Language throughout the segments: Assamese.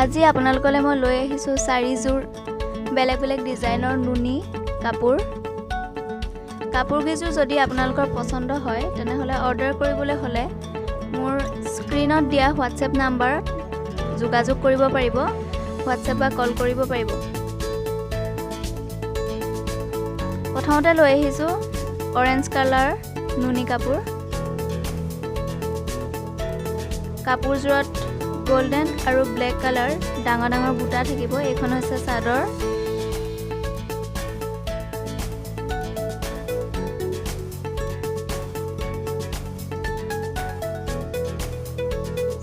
আজি আপোনালোকলৈ মই লৈ আহিছো 4 জোৰ বেলেগ বেলেগ ডিজাইনৰ নুনি কাপোৰ কেইযোৰ যদি আপোনালোকৰ পছন্দ হয় তেনেহলে অৰ্ডাৰ কৰিবলৈ হলে মোৰ স্ক্ৰিনত দিয়া WhatsApp নাম্বাৰ যোগাযোগ কৰিব পাৰিব WhatsApp বা কল কৰিব পাৰিব প্ৰথমতে লৈ আহিছো অৰেঞ্জ কালাৰ নুনি কাপোৰজোৰত গোল্ডেন আৰু ব্লেক কালাৰ ডাঙৰ ডাঙৰ বুটা থাকিব এইখন হৈছে চাদৰ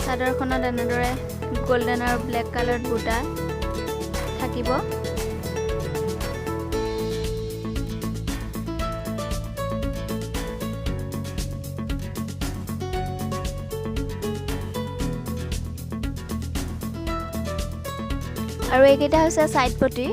চাদৰখনত এনেদৰে গোল্ডেন আৰু ব্লেক কালাৰ বুটা থাকিব আৰু এইকেইটা হৈছে সাইড পটি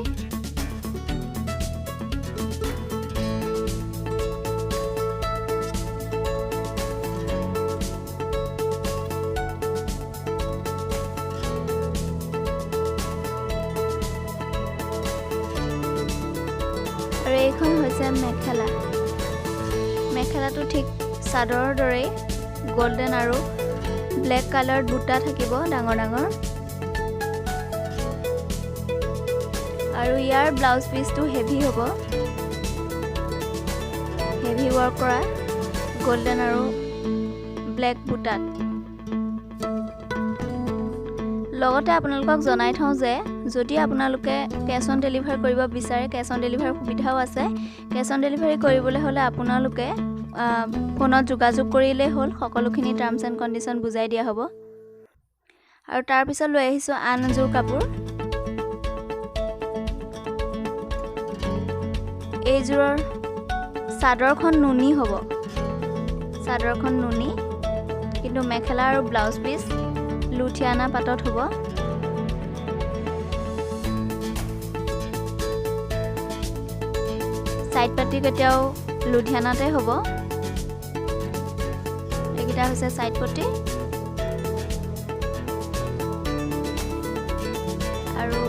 আৰু এইখন হৈছে মেখেলাটো ঠিক চাদৰৰ দৰে গোল্ডেন আৰু ব্লেক কালাৰ বুটা থাকিব ডাঙৰ ডাঙৰ আৰু ইয়াৰ ব্লাউজ পিচটো হেভি হ'ব হেভি ওয়াৰ্ক কৰা গোল্ডেন আৰু ব্লেক বুটাত লগতে আপোনালোকক জনাই থওঁ যে যদি আপোনালোকে কেশ অন ডেলিভাৰী কৰিব বিচাৰে কেশ অন ডেলিভাৰী সুবিধাও আছে কেশ অন ডেলিভাৰী কৰিবলৈ হলে আপোনালোকে ফোনত যোগাযোগ কৰিলে হ'ল সকলোখিনি টাৰ্মছ এণ্ড কণ্ডিশ্যন বুজাই দিয়া হ'ব আৰু তাৰ পিছত লৈ আহিছো আন এযোৰ কাপোৰ এইযোৰৰ চাদৰখন নুনি হ'ব চাদৰখন নুনি কিন্তু মেখেলা আৰু ব্লাউজ পিচ লুঠিয়ানা পাতত হ'ব সাইড পাটি কেতিয়াও লুধিয়ানাতে হ'ব এইকেইটা হৈছে সাইড পটি আৰু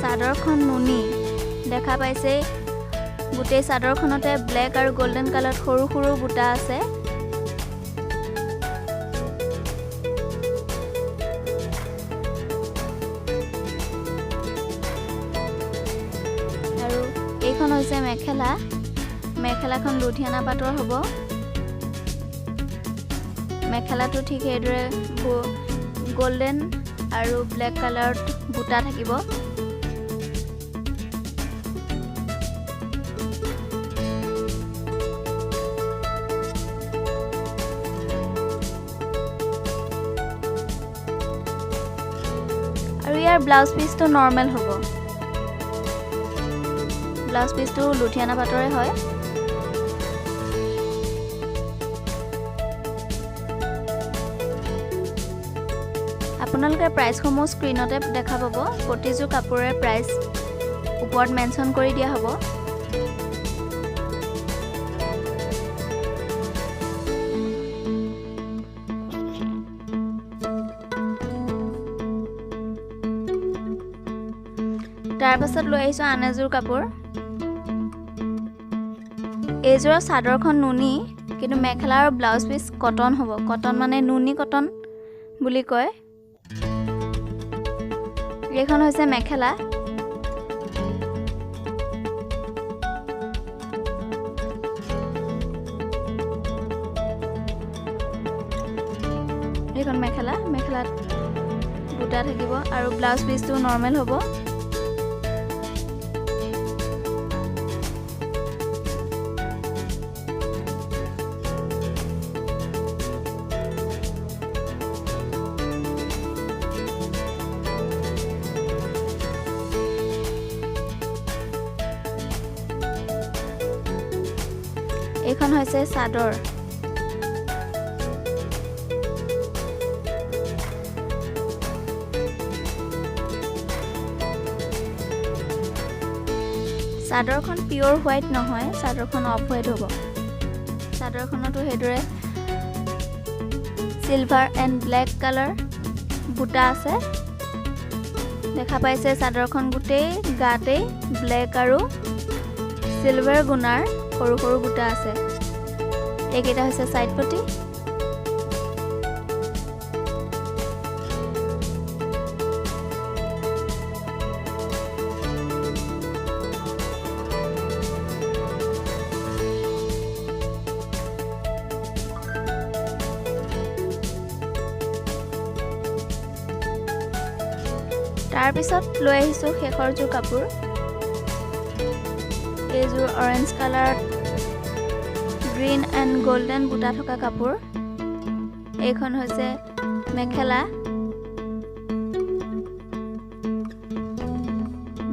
চাদৰখন নুনি দেখা পাইছে গোটেই চাদৰখনতে ব্লেক আৰু গোল্ডেন কালাৰ সৰু সৰু বুটা আছে আৰু এইখন হৈছে মেখেলাখন লুধিয়ানা পাটৰ হ'ব মেখেলাটো ঠিক এইদৰে গোল্ডেন আৰু ব্লেক কালাৰত বুটা থাকিব আৰু ইয়াৰ ব্লাউজ পিচটো নৰ্মেল হ'ব ব্লাউজ পিচটো লুধিয়ানা পাটৰে হয় আপোনালোকে প্ৰাইচসমূহ স্ক্ৰিনতে দেখা পাব প্ৰতিযোৰ কাপোৰৰ প্ৰাইচ ওপৰত মেনশ্যন কৰি দিয়া হ'ব তাৰ পাছত লৈ আহিছো আন এযোৰ কাপোৰ এইযোৰৰ চাদৰখন নুনি কিন্তু মেখেলা আৰু ব্লাউজ পিচ কটন হ'ব কটন মানে নুনি কটন বুলি কয় এইখন হৈছে মেখেলা এইখন মেখেলাত বুটা থাকিব আৰু ব্লাউজ পিচটো নৰ্মেল হ'ব এইখন হৈছে চাদৰ চাদৰখন পিওৰ হোৱাইট নহয় চাদৰখন অফ হোৱাইট হ'ব চাদৰখনতো হেদৰে সিলভাৰ এণ্ড ব্লেক কালাৰ বুটা আছে দেখা পাইছে চাদৰখন গোটেই গাতে ব্লেক আৰু সিলভাৰ গুণাৰ সৰু সৰু বুটা আছে। এইকেইটা হৈছে সাইড পটি। তাৰ পিছত লৈ আহিছো শেষৰ যোৰ কাপোৰ। এইযোৰ orange colour green and golden বুটা থকা কাপোৰ। এইখন হৈছে মেখেলা।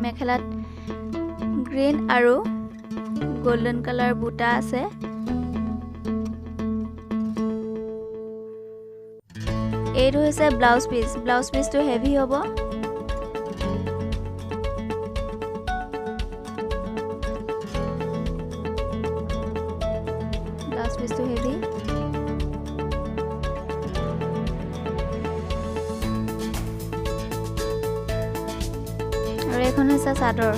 মেখেলাত গ্ৰীন আৰু গোল্ডেন কালাৰ বুটা আছে। এইটো হৈছে ব্লাউজ পিচ। ব্লাউজ পিচটো হেভি হ'ব। ব্লাউজ পিচটো হেভি। আৰু এখন হৈছে চাদৰ।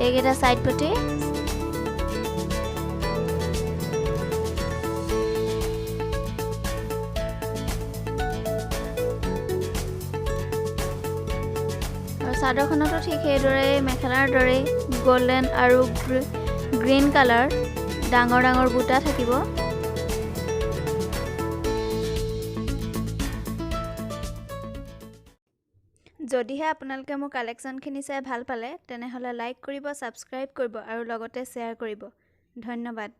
এইকেইটা সাইড পটি। চাদৰখনতো ঠিক সেইদৰে মেখেলাৰ দৰে গোল্ডেন আৰু গ্ৰীন কালাৰ ডাঙৰ ডাঙৰ বুটা থাকিব। যদিহে আপোনালোকে মোৰ কালেকশ্যনখিনি চাই ভাল পালে তেনেহ'লে লাইক কৰিব, ছাবস্ক্ৰাইব কৰিব আৰু লগতে শ্বেয়াৰ কৰিব। ধন্যবাদ।